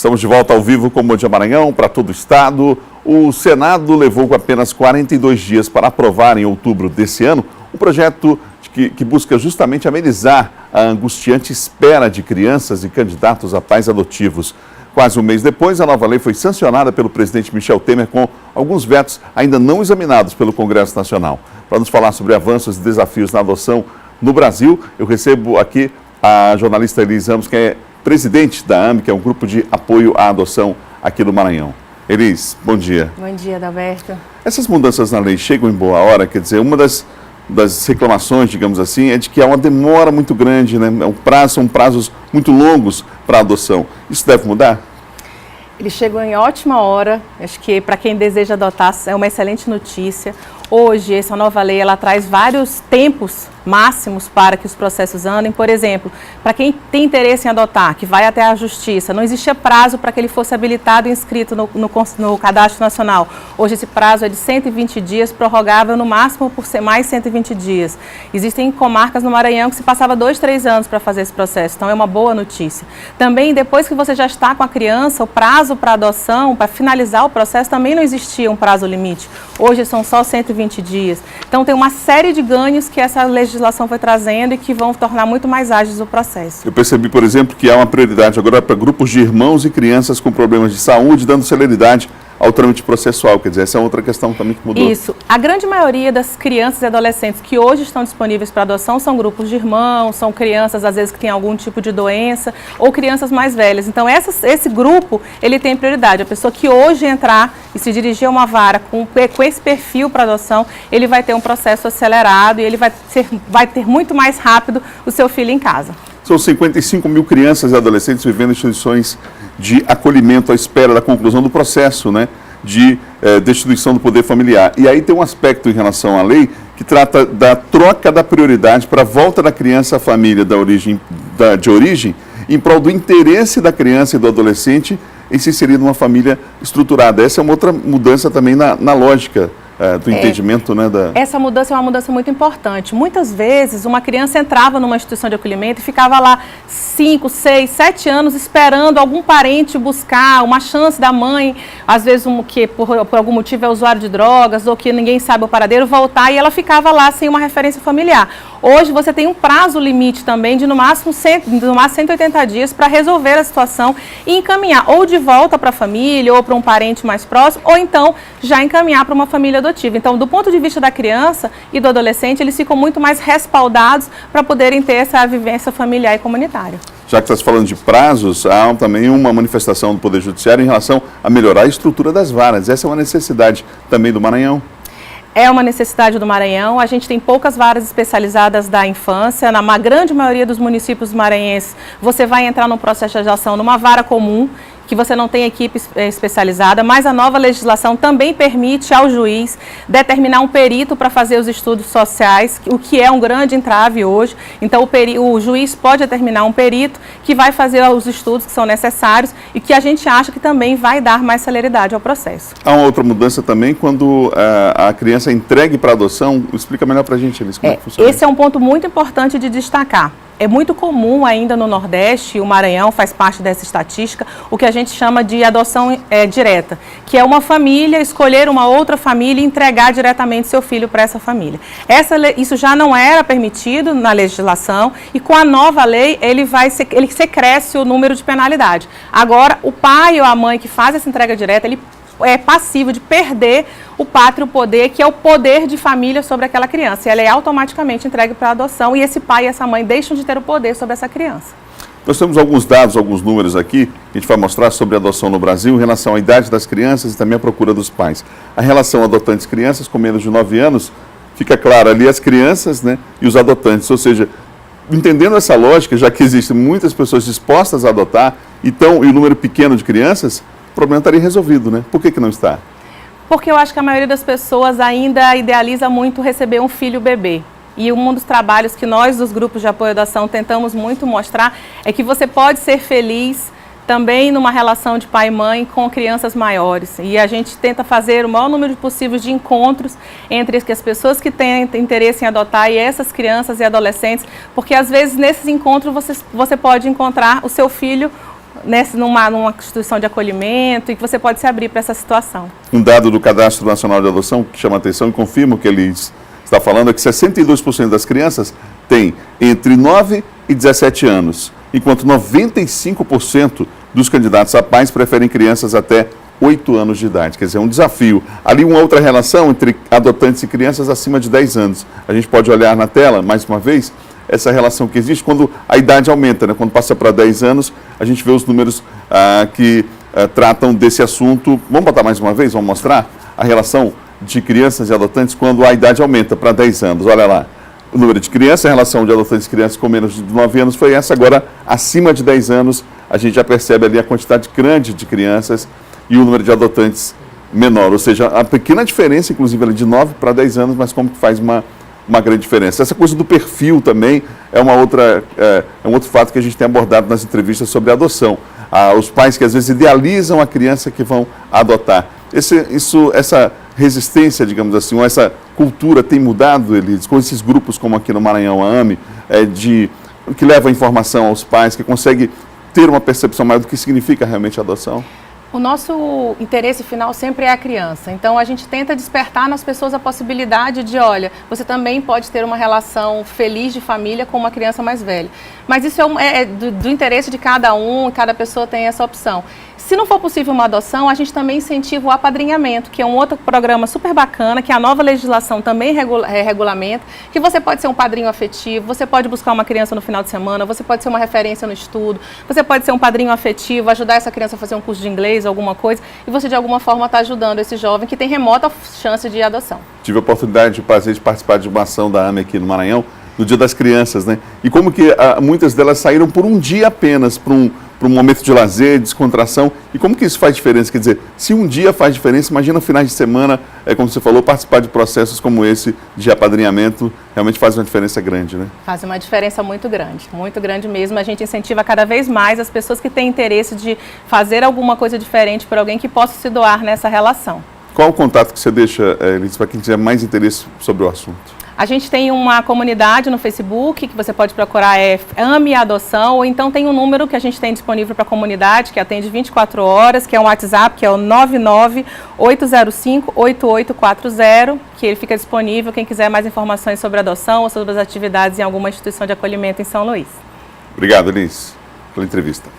Estamos de volta ao vivo com o Bom Dia Maranhão para todo o estado. O Senado levou apenas 42 dias para aprovar em outubro desse ano um projeto que busca justamente amenizar a angustiante espera de crianças e candidatos a pais adotivos. Quase um mês depois, a nova lei foi sancionada pelo presidente Michel Temer com alguns vetos ainda não examinados pelo Congresso Nacional. Para nos falar sobre avanços e desafios na adoção no Brasil, eu recebo aqui a jornalista Elis Ramos, que é presidente da AME, que é um grupo de apoio à adoção aqui do Maranhão. Elis, bom dia. Bom dia, Adalberto. Essas mudanças na lei chegam em boa hora, quer dizer, uma das reclamações, digamos assim, é de que há uma demora muito grande, né? São prazos muito longos para a adoção. Isso deve mudar? Ele chegou em ótima hora, acho que para quem deseja adotar é uma excelente notícia. Hoje, essa nova lei, ela traz vários tempos máximos para que os processos andem. Por exemplo, para quem tem interesse em adotar, que vai até a Justiça, não existia prazo para que ele fosse habilitado e inscrito no Cadastro Nacional. Hoje esse prazo é de 120 dias, prorrogável no máximo por ser mais 120 dias. Existem comarcas no Maranhão que se passava 2, 3 anos para fazer esse processo, então é uma boa notícia. Também, depois que você já está com a criança, o prazo para adoção, para finalizar o processo, também não existia um prazo limite. Hoje são só 120 dias. Então tem uma série de ganhos que essa legislação foi trazendo e que vão tornar muito mais ágeis o processo. Eu percebi, por exemplo, que há uma prioridade agora para grupos de irmãos e crianças com problemas de saúde, dando celeridade ao trâmite processual. Quer dizer, essa é outra questão também que mudou. Isso. A grande maioria das crianças e adolescentes que hoje estão disponíveis para adoção são grupos de irmãos, são crianças, às vezes, que têm algum tipo de doença ou crianças mais velhas. Então, esse grupo, ele tem prioridade. A pessoa que hoje entrar e se dirigir a uma vara com esse perfil para adoção, ele vai ter um processo acelerado e ele vai ter muito mais rápido o seu filho em casa. São 55 mil crianças e adolescentes vivendo em instituições de acolhimento à espera da conclusão do processo, né, de destituição do poder familiar. E aí tem um aspecto em relação à lei que trata da troca da prioridade para a volta da criança à família de origem em prol do interesse da criança e do adolescente em se inserir numa família estruturada. Essa é uma outra mudança também na lógica do entendimento, né? Essa mudança é uma mudança muito importante. Muitas vezes, uma criança entrava numa instituição de acolhimento e ficava lá 5, 6, 7 anos esperando algum parente buscar, uma chance da mãe, às vezes que por algum motivo é usuário de drogas ou que ninguém sabe o paradeiro, voltar e ela ficava lá sem uma referência familiar. Hoje você tem um prazo limite também de no máximo 180 dias para resolver a situação e encaminhar ou de volta para a família ou para um parente mais próximo ou então já encaminhar para uma família adotiva. Então, do ponto de vista da criança e do adolescente, eles ficam muito mais respaldados para poderem ter essa vivência familiar e comunitária. Já que está se falando de prazos, há também uma manifestação do Poder Judiciário em relação a melhorar a estrutura das varas. Essa é uma necessidade também do Maranhão. É uma necessidade do Maranhão. A gente tem poucas varas especializadas da infância. Na grande maioria dos municípios maranhenses, você vai entrar no processo de adoção numa vara comum, que você não tem equipe especializada, mas a nova legislação também permite ao juiz determinar um perito para fazer os estudos sociais, o que é um grande entrave hoje. Então, o juiz pode determinar um perito que vai fazer os estudos que são necessários e que a gente acha que também vai dar mais celeridade ao processo. Há uma outra mudança também quando a criança é entregue para adoção. Explica melhor para a gente, Elis, como é que funciona. Esse é um ponto muito importante de destacar. É muito comum ainda no Nordeste, o Maranhão faz parte dessa estatística, o que a gente chama de adoção direta, que é uma família escolher uma outra família e entregar diretamente seu filho para essa família. Isso já não era permitido na legislação e com a nova lei ele cresce o número de penalidade. Agora, o pai ou a mãe que faz essa entrega direta, ele é passivo de perder o pátrio poder, que é o poder de família sobre aquela criança. E ela é automaticamente entregue para a adoção e esse pai e essa mãe deixam de ter o poder sobre essa criança. Nós temos alguns dados, alguns números aqui, que a gente vai mostrar sobre a adoção no Brasil em relação à idade das crianças e também à procura dos pais. A relação adotantes-crianças com menos de 9 anos, fica claro ali as crianças, né, e os adotantes, ou seja, entendendo essa lógica, já que existem muitas pessoas dispostas a adotar e o número pequeno de crianças, o problema estaria resolvido, né? Por que não está? Porque eu acho que a maioria das pessoas ainda idealiza muito receber um filho bebê. E um dos trabalhos que nós, dos grupos de apoio à adoção, tentamos muito mostrar é que você pode ser feliz também numa relação de pai e mãe com crianças maiores. E a gente tenta fazer o maior número possível de encontros entre as pessoas que têm interesse em adotar e essas crianças e adolescentes, porque às vezes nesses encontros você pode encontrar o seu filho numa instituição de acolhimento e que você pode se abrir para essa situação. Um dado do Cadastro Nacional de Adoção que chama a atenção e confirma o que ele está falando é que 62% das crianças têm entre 9 e 17 anos, enquanto 95% dos candidatos a pais preferem crianças até 8 anos de idade. Quer dizer, é um desafio. Ali uma outra relação entre adotantes e crianças acima de 10 anos. A gente pode olhar na tela, mais uma vez, essa relação que existe quando a idade aumenta, né? Quando passa para 10 anos, a gente vê os números que tratam desse assunto. Vamos botar mais uma vez, vamos mostrar a relação de crianças e adotantes quando a idade aumenta para 10 anos. Olha lá, o número de crianças, a relação de adotantes e crianças com menos de 9 anos foi essa. Agora, acima de 10 anos, a gente já percebe ali a quantidade grande de crianças e o número de adotantes menor. Ou seja, a pequena diferença, inclusive, ali de 9 para 10 anos, mas como que faz uma grande diferença. Essa coisa do perfil também é um outro fato que a gente tem abordado nas entrevistas sobre a adoção. Os pais que às vezes idealizam a criança que vão adotar. Essa resistência, digamos assim, ou essa cultura tem mudado, Elis, com esses grupos como aqui no Maranhão, a AME, que leva a informação aos pais, que consegue ter uma percepção maior do que significa realmente a adoção? O nosso interesse final sempre é a criança, então a gente tenta despertar nas pessoas a possibilidade de, olha, você também pode ter uma relação feliz de família com uma criança mais velha. Mas isso é do interesse de cada um, cada pessoa tem essa opção. Se não for possível uma adoção, a gente também incentiva o apadrinhamento, que é um outro programa super bacana, que a nova legislação também regulamenta, que você pode ser um padrinho afetivo, você pode buscar uma criança no final de semana, você pode ser uma referência no estudo, você pode ser um padrinho afetivo, ajudar essa criança a fazer um curso de inglês, alguma coisa, e você de alguma forma está ajudando esse jovem que tem remota chance de adoção. Tive a oportunidade, o prazer de participar de uma ação da AME aqui no Maranhão, no Dia das Crianças, né? E como que muitas delas saíram por um dia apenas, para um momento de lazer, descontração, e como que isso faz diferença? Quer dizer, se um dia faz diferença, imagina finais de semana, como você falou, participar de processos como esse de apadrinhamento, realmente faz uma diferença grande, né? Faz uma diferença muito grande mesmo. A gente incentiva cada vez mais as pessoas que têm interesse de fazer alguma coisa diferente por alguém que possa se doar nessa relação. Qual o contato que você deixa, Elis, para quem tiver mais interesse sobre o assunto? A gente tem uma comunidade no Facebook que você pode procurar, AME Adoção, ou então tem um número que a gente tem disponível para a comunidade, que atende 24 horas, que é um WhatsApp, que é o 998058840, que ele fica disponível, quem quiser mais informações sobre adoção ou sobre as atividades em alguma instituição de acolhimento em São Luís. Obrigado, Elis, pela entrevista.